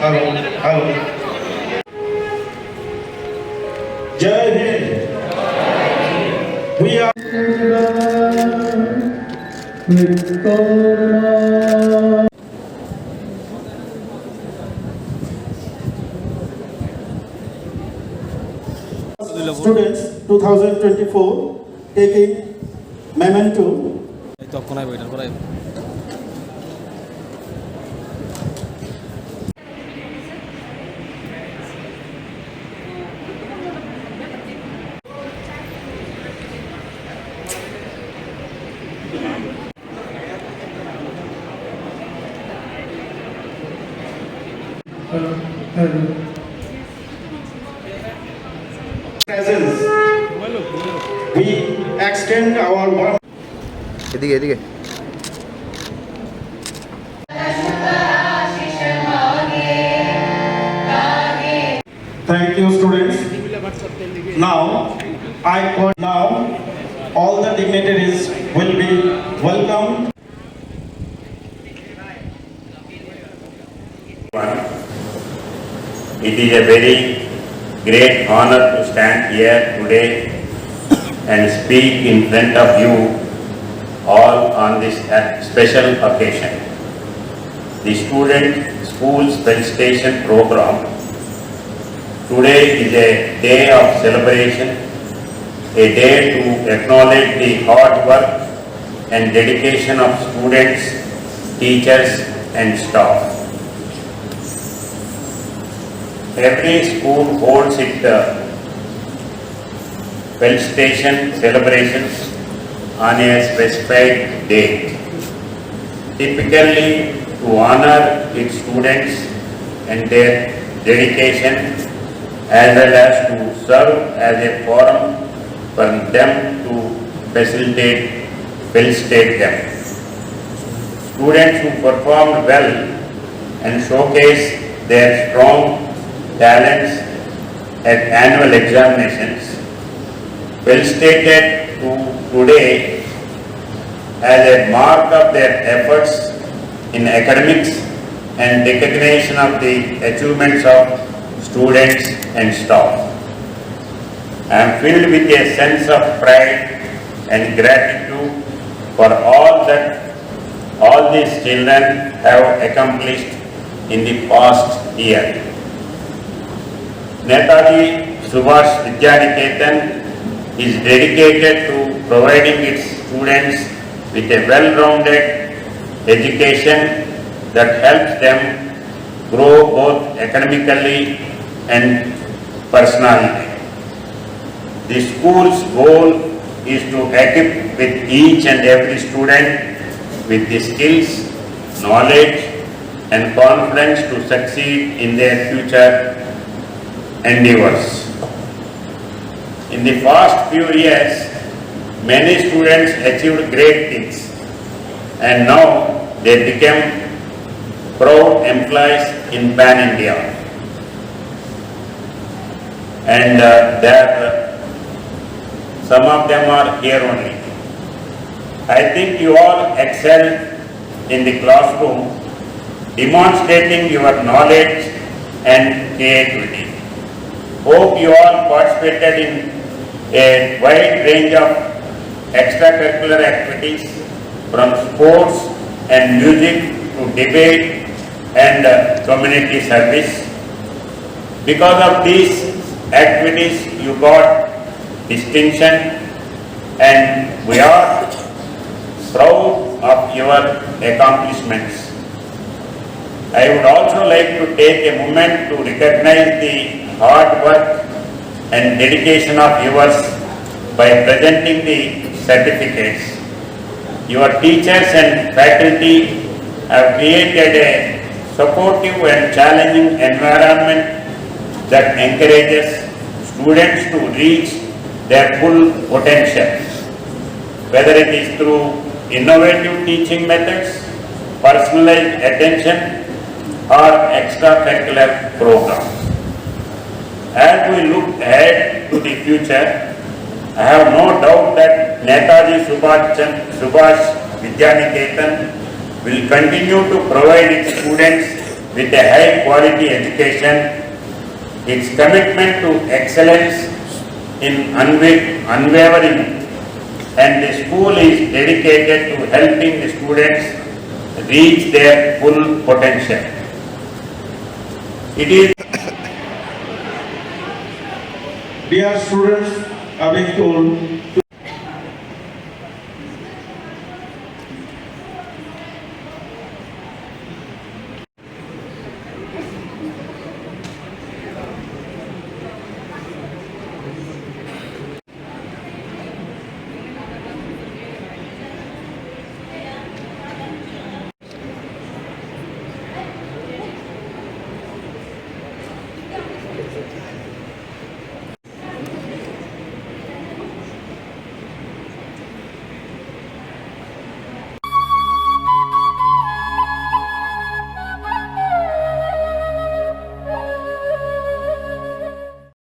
Hello. Jai Hind. We are. Students 2024 taking memento. Presence. We extend our warm. Thank you, students. Now, all the dignitaries will be welcomed. It is a very great honor to stand here today and speak in front of you all on this special occasion. The Student Schools Felicitation Program today is a day of celebration, a day to acknowledge the hard work and dedication of students, teachers and staff. Every school holds its felicitation celebrations on a specified date, typically to honor its students and their dedication, as well as to serve as a forum for them to felicitate them. Students who performed well and showcased their strong talents at annual examinations felicitated today as a mark of their efforts in academics and recognition of the achievements of students and staff. I am filled with a sense of pride and gratitude for all that all these children have accomplished in the past year. Netaji Subhash Vidyaniketan is dedicated to providing its students with a well-rounded education that helps them grow both academically and personally. The school's goal is to equip with each and every student with the skills, knowledge and confidence to succeed in their future endeavors. In the past few years, many students achieved great things and now they become proud employees in Pan India. And some of them are here only. I think you all excel in the classroom, demonstrating your knowledge and creativity. Hope you all participated in a wide range of extracurricular activities from sports and music to debate and community service. Because of these activities you got distinction and we are proud of your accomplishments. I would also like to take a moment to recognize the hard work and dedication of yours by presenting the certificates. Your teachers and faculty have created a supportive and challenging environment that encourages students to reach their full potential, whether it is through innovative teaching methods, personalized attention or extracurricular programs. As we look ahead to the future, I have no doubt that Netaji Subhash Vidyaniketan will continue to provide its students with a high quality education. Its commitment to excellence in unwavering, and the school is dedicated to helping the students reach their full potential. It is Dear students, are being told to